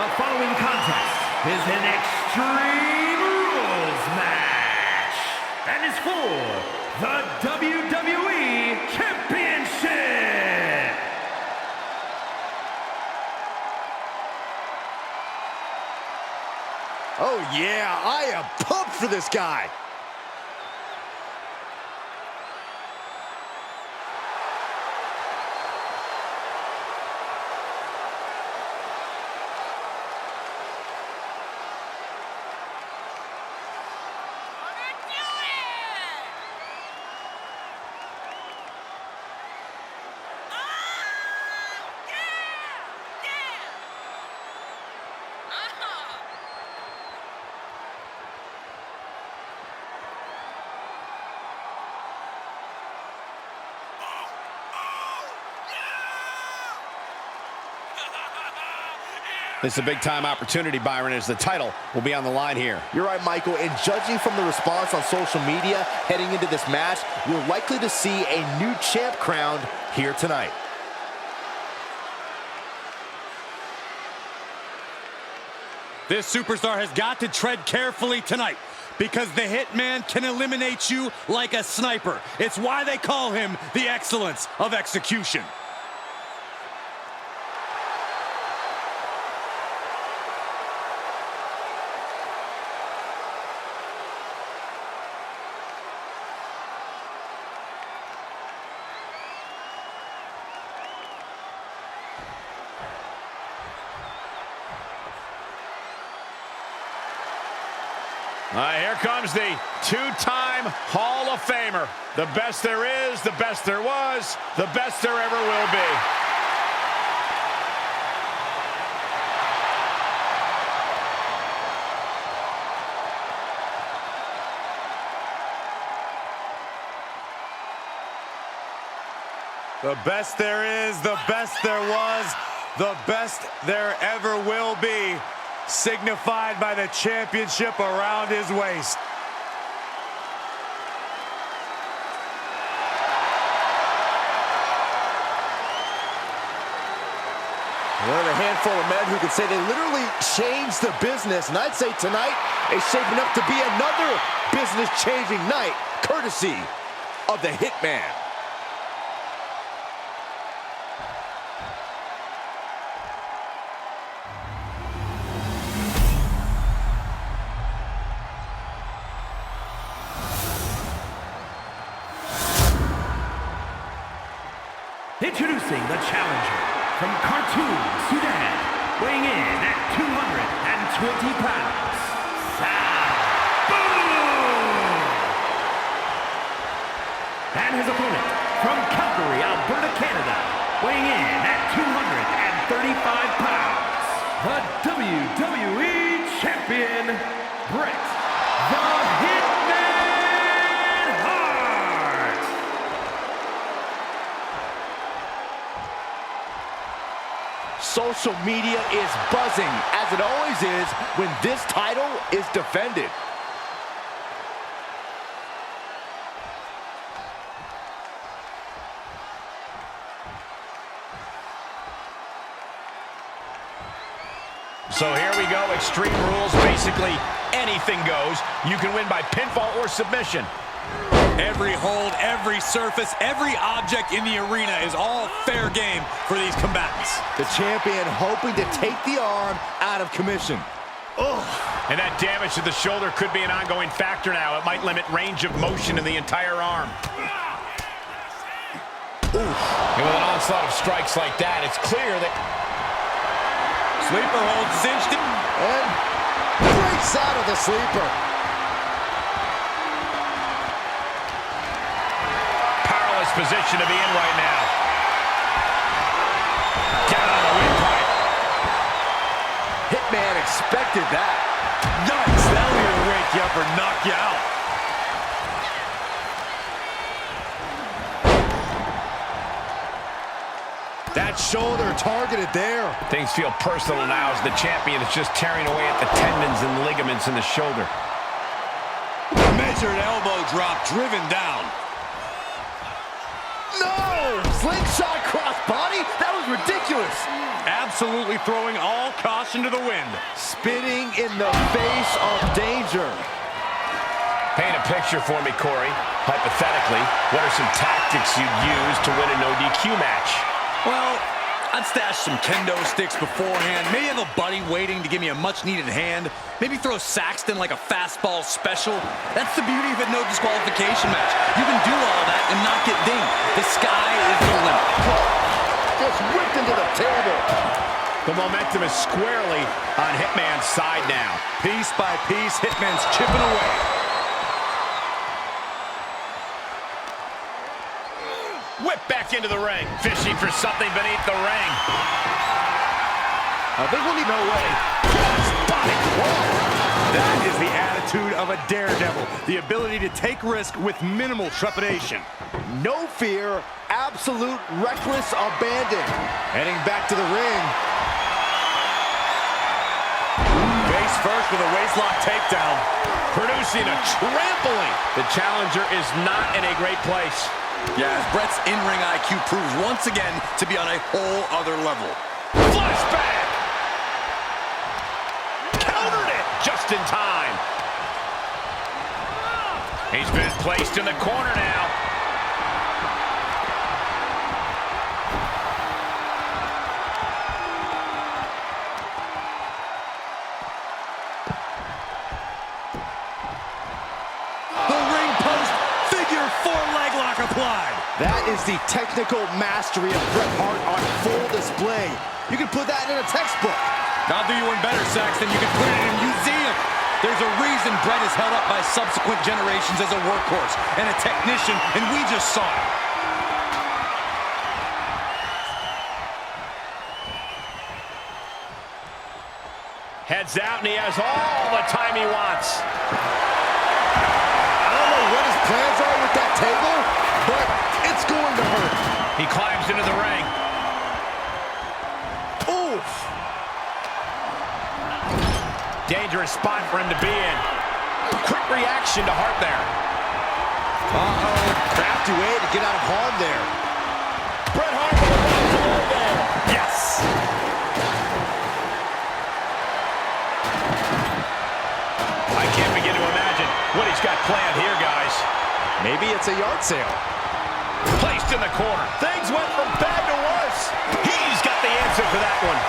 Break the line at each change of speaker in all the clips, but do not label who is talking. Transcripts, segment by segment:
The following contest is an Extreme Rules match and is for the WWE Championship.
Oh yeah, I am pumped for this guy.
This is a big-time opportunity, Byron, as the title will be on the line here.
You're right, Michael, and judging from the response on social media heading into this match, we're likely to see a new champ crowned here tonight.
This superstar has got to tread carefully tonight because the Hitman can eliminate you like a sniper. It's why they call him the excellence of execution.
Here comes the two-time Hall of Famer. The best there is, the best there was, the best there ever will be.
The best there is, the best there was, the best there ever will be, signified by the championship around his waist.
One of a handful of men who could say they literally changed the business, and I'd say tonight is shaping up to be another business-changing night, courtesy of the Hitman.
Introducing the challenger from Khartoum, Sudan, weighing in at 220 pounds, Sabu! And his opponent from Calgary, Alberta, Canada, weighing in at 235 pounds, the WWE Champion, Bret, the Hitman Hart!
Social media is buzzing, as it always is when this title is defended.
So here we go, Extreme Rules. Basically, anything goes. You can win by pinfall or submission.
Every hold, every surface, every object in the arena is all fair game for these combatants.
The champion hoping to take the arm out of commission.
Ugh. And that damage to the shoulder could be an ongoing factor now. It might limit range of motion in the entire arm.
Oof.
And with an onslaught of strikes like that, it's clear that...
Sleeper hold cinched him.
And breaks out of the sleeper.
Powerless position to be in right now. Down on the windpipe.
Hitman expected that.
Yikes, that'll either wake you up or knock you out.
That shoulder targeted there.
Things feel personal now as the champion is just tearing away at the tendons and ligaments in the shoulder.
Measured elbow drop driven down.
No! Slingshot cross body? That was ridiculous.
Absolutely throwing all caution to the wind.
Spitting in the face of danger.
Paint a picture for me, Corey. Hypothetically, what are some tactics you'd use to win a no DQ match?
Well, I'd stash some kendo sticks beforehand. Maybe have a buddy waiting to give me a much-needed hand. Maybe throw Saxton like a fastball special. That's the beauty of a no disqualification match. You can do all that and not get dinged. The sky is the limit.
Just whipped into the table.
The momentum is squarely on Hitman's side now.
Piece by piece, Hitman's chipping away.
Whip back into the ring. Fishing for something beneath the ring.
I think we'll need no way.
That is the attitude of a daredevil. The ability to take risk with minimal trepidation.
No fear, absolute reckless abandon. Heading back to the ring.
Face first with a waistlock takedown.
Producing a trampling. The challenger is not in a great place.
Yeah, as Bret's in-ring IQ proves once again to be on a whole other level.
Flashback! Countered it just in time. He's been placed in the corner now.
Applied.
That is the technical mastery of Bret Hart on full display. You can put that in a textbook.
I'll do you one better, Saxton. You can put it in a museum. There's a reason Bret is held up by subsequent generations as a workhorse and a technician, and we just saw it.
Heads out, and he has all the time he wants.
I don't know what his plans are with that table, but it's going to hurt.
He climbs into the ring.
Oof.
Dangerous spot for him to be in. Quick reaction to Hart there.
Uh-oh. Crafty way to get out of harm there.
Bret Hart with a right blow there. Yes. I can't begin to imagine what he's got planned here, guys.
Maybe it's a yard sale.
Placed in the corner. Things went from bad to worse. He's got the answer for that one.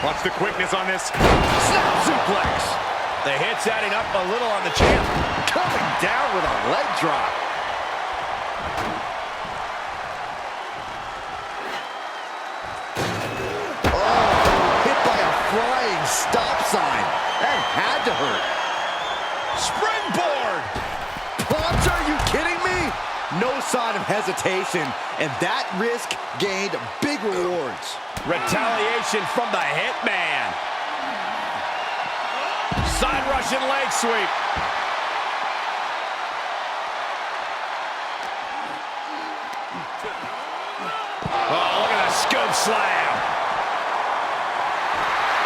Watch the quickness on this.
Snap suplex. The hit's adding up a little on the champ.
Coming down with a leg drop. Oh, hit by a flying stop sign. That had to hurt.
Springboard.
Pops, are you kidding me? No sign of hesitation, and that risk gained big rewards.
Retaliation from the Hitman. Side Russian leg sweep. Oh, look at the scoop slam.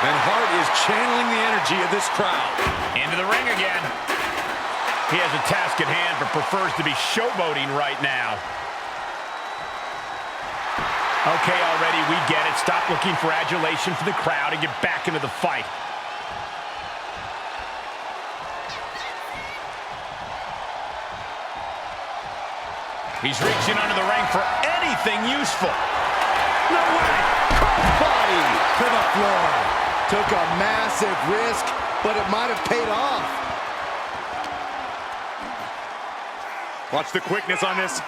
And Hart is channeling the energy of this crowd.
Into the ring again. He has a task at hand, but prefers to be showboating right now. Okay, already, we get it. Stop looking for adulation from the crowd and get back into the fight. He's reaching under the ring for anything useful.
No way! Body to the floor. Took a massive risk, but it might have paid off.
Watch the quickness on this.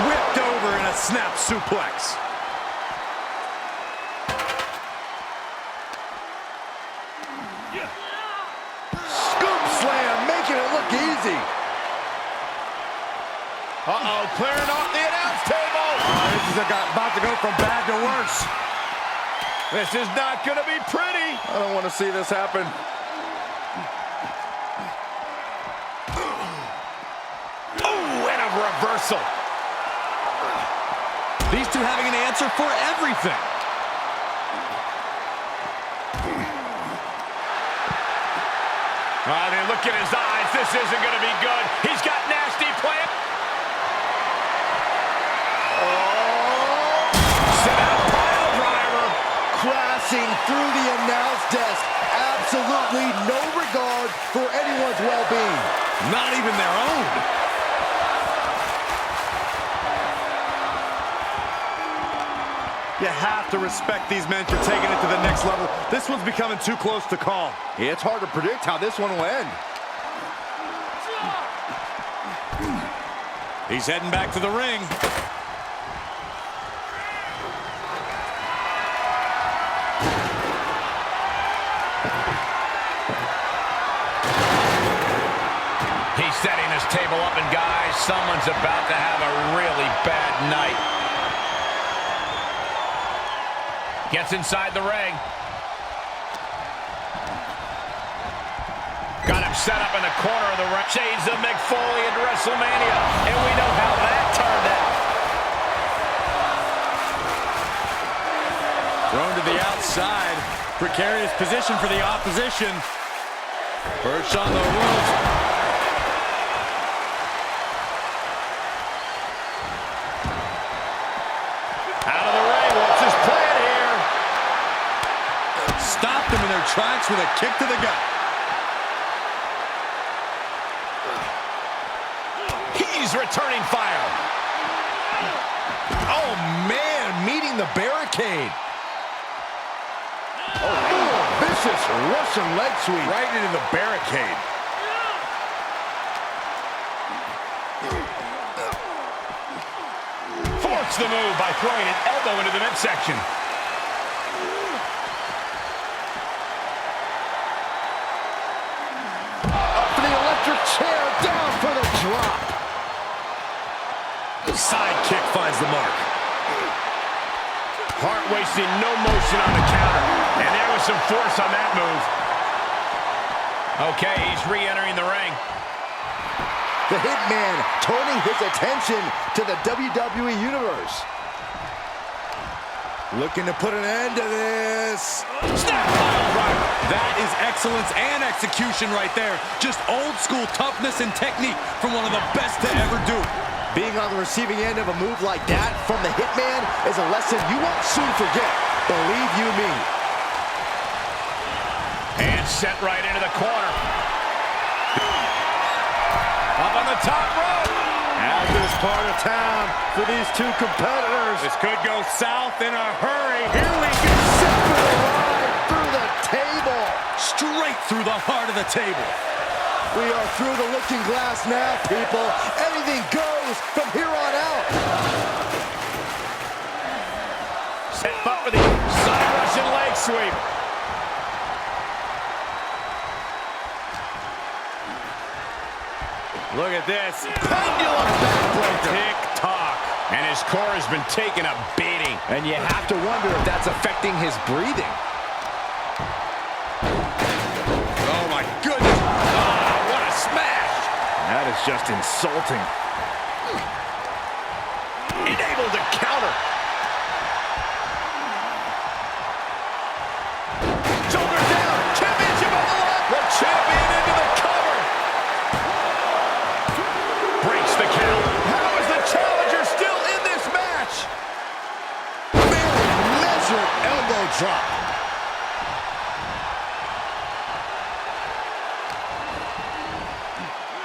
Whipped over in a snap suplex.
Scoop slam, making it look easy.
Uh-oh, clearing off the announce table.
This is about to go from bad to worse.
This is not going to be pretty.
I don't want to see this happen.
Oh, and a reversal.
These two having an answer for everything.
Then look at his eyes. This isn't going to be good. He's got nasty plans.
racing through the announce desk. Absolutely no regard for anyone's well-being.
Not even their own.
You have to respect these men for taking it to the next level. This one's becoming too close to call.
Yeah, it's hard to predict how this one will end.
He's heading back to the ring.
He's setting his table up, and guys, someone's about to have a really bad night. Gets inside the ring. Got him set up in the corner of the ring. Shades of Mick Foley at WrestleMania, and we know how that turned out.
Thrown to the outside. Precarious position for the opposition. Perched on the ropes.
Out of the ring, what's his plan here?
Stopped them in their tracks with a kick to the gut.
He's returning fire.
Oh, man, meeting the barricade. Oh, vicious Russian leg sweep.
Right into the barricade. Forced the move by throwing an elbow into the midsection.
Up for the electric chair, down for the drop.
Side kick finds the mark. Hart wasting no motion on the counter. And there was some force on that move. Okay, he's re-entering the ring.
The Hitman turning his attention to the WWE Universe. Looking to put an end to this.
Snap pile driver. That is excellence and execution right there. Just old school toughness and technique from one of the best to ever do it.
Being on the receiving end of a move like that from the Hitman is a lesson you won't soon forget. Believe you me.
And set right into the corner. Up on the top rope.
As this part of town for these two competitors.
This could go south in a hurry.
Here we go.
Right through the table.
Straight through the heart of the table.
We are through the looking glass now, people. Anything goes from here on out.
Set up for the side Russian leg sweep.
Look at this.
Pendulum backbreaker.
Tick-tock. And his core has been taking a beating.
And you have to wonder if that's affecting his breathing.
Oh, my goodness.
What a smash.
That is just insulting.
Unable to counter. Shoulders down. Championship on the line. The champion into the cover. Breaks the count. How is the challenger still in this match?
Very measured elbow drop.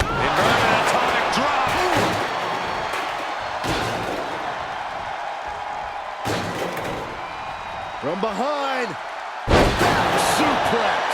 Inverted atomic drop.
From behind. Back suplex.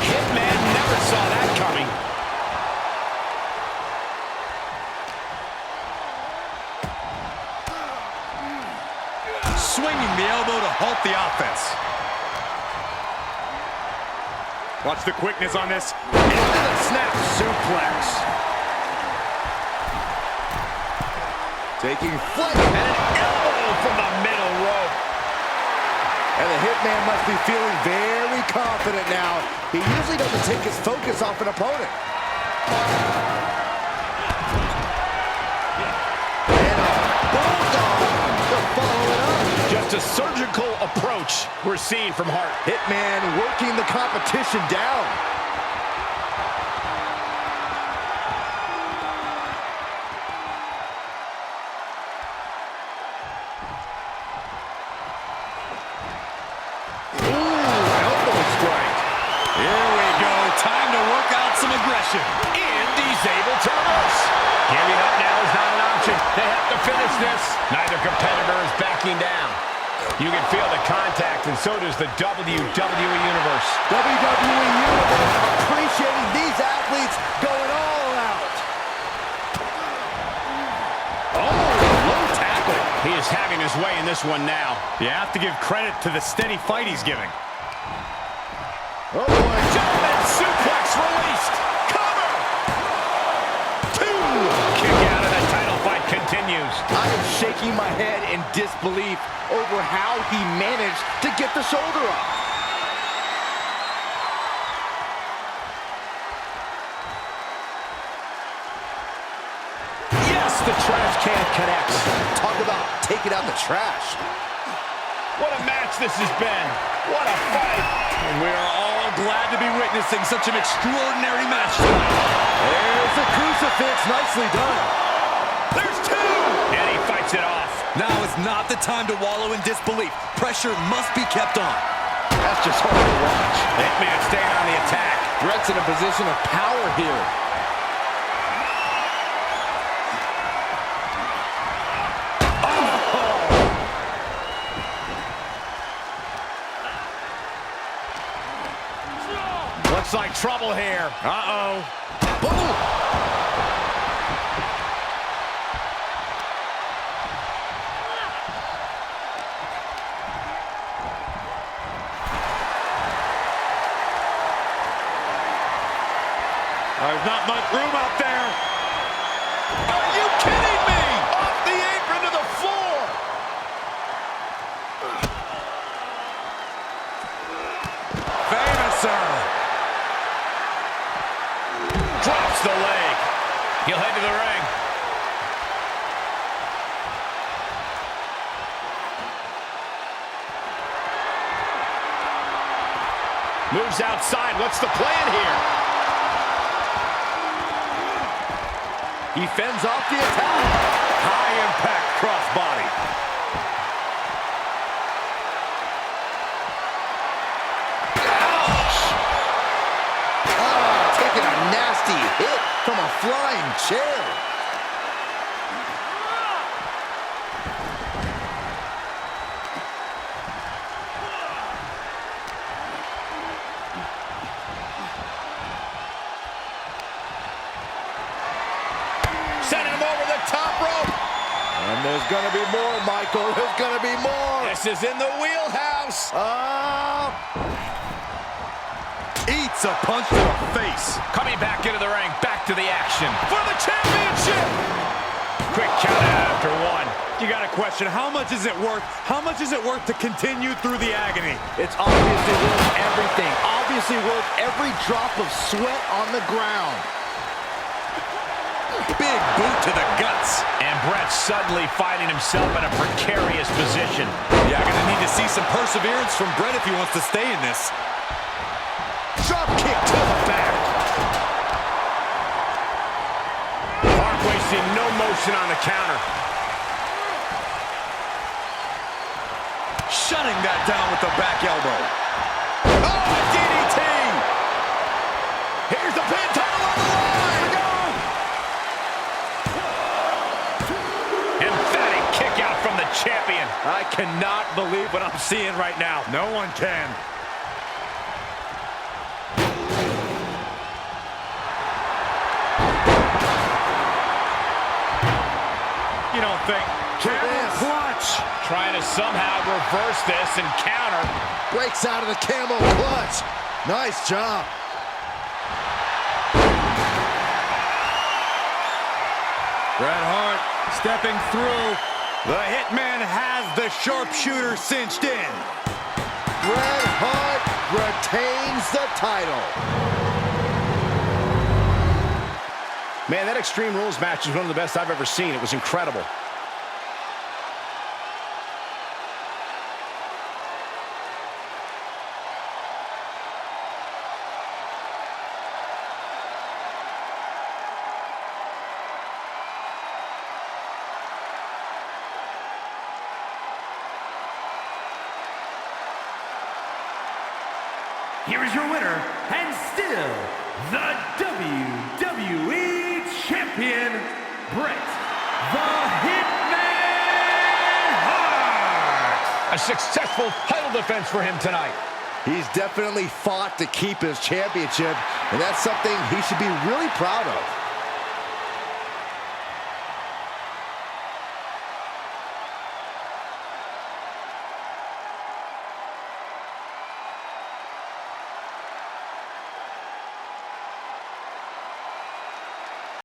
Hitman never saw that coming.
Swinging the elbow to halt the offense.
Watch the quickness on this.
Into the snap suplex. Taking flight.
And an elbow from the middle rope.
And the Hitman must be feeling very confident now. He usually doesn't take his focus off an opponent. And a
surgical approach we're seeing from Hart.
Hitman working the competition down.
And he's able to reverse. Giving up now is not an option. They have to finish this. Neither competitor is backing down. You can feel the contact, and so does the WWE Universe.
WWE Universe appreciating these athletes going all out.
Oh, low tackle. He is having his way in this one now.
You have to give credit to the steady fight he's giving.
Oh, boy.
German suplex released. Continues.
I am shaking my head in disbelief over how he managed to get the shoulder up.
Yes, the trash can connects.
Talk about taking out the trash.
What a match this has been. What a fight.
And we are all glad to be witnessing such an extraordinary match tonight.
There's the crucifix. Nicely done.
There's two! And he fights it off.
Now is not the time to wallow in disbelief. Pressure must be kept on.
That's just hard to watch.
Hitman staying on the attack.
Bret's in a position of power here.
Oh! Looks like trouble here. Uh-oh.
Boom!
There's not much room out there.
Are you kidding me? Off the apron to the floor.
Famouser.
Drops the leg. He'll head to the ring. Moves outside. What's the plan here?
He fends off the attack.
High impact crossbody.
Ouch! Oh, taking a nasty hit from a flying chair.
Send him over the top rope.
And there's going to be more, Michael. There's going to be more.
This is in the wheelhouse.
Eats a punch to the face.
Coming back into the ring. Back to the action. For the championship. Quick count after one.
You got to question, how much is it worth? How much is it worth to continue through the agony?
It's obviously worth everything. Obviously worth every drop of sweat on the ground.
Big boot to the guts.
And Bret suddenly finding himself in a precarious position.
Yeah, gonna need to see some perseverance from Bret if he wants to stay in this.
Drop kick to the back.
Hart wasting no motion on the counter.
Shutting that down with the back elbow.
Oh, DDT! Here's the pin, title on the line! Emphatic kick out from the champion.
I cannot believe what I'm seeing right now. No one can. You don't think? Camel clutch.
Trying to somehow reverse this and counter.
Breaks out of the camel clutch. Nice job.
Bret Hart stepping through. The Hitman has the sharpshooter cinched in.
Bret Hart retains the title.
Man, that Extreme Rules match is one of the best I've ever seen. It was incredible.
here is your winner, and still the WWE Champion, Bret the Hitman Hart.
A successful title defense for him tonight.
He's definitely fought to keep his championship, and that's something he should be really proud of.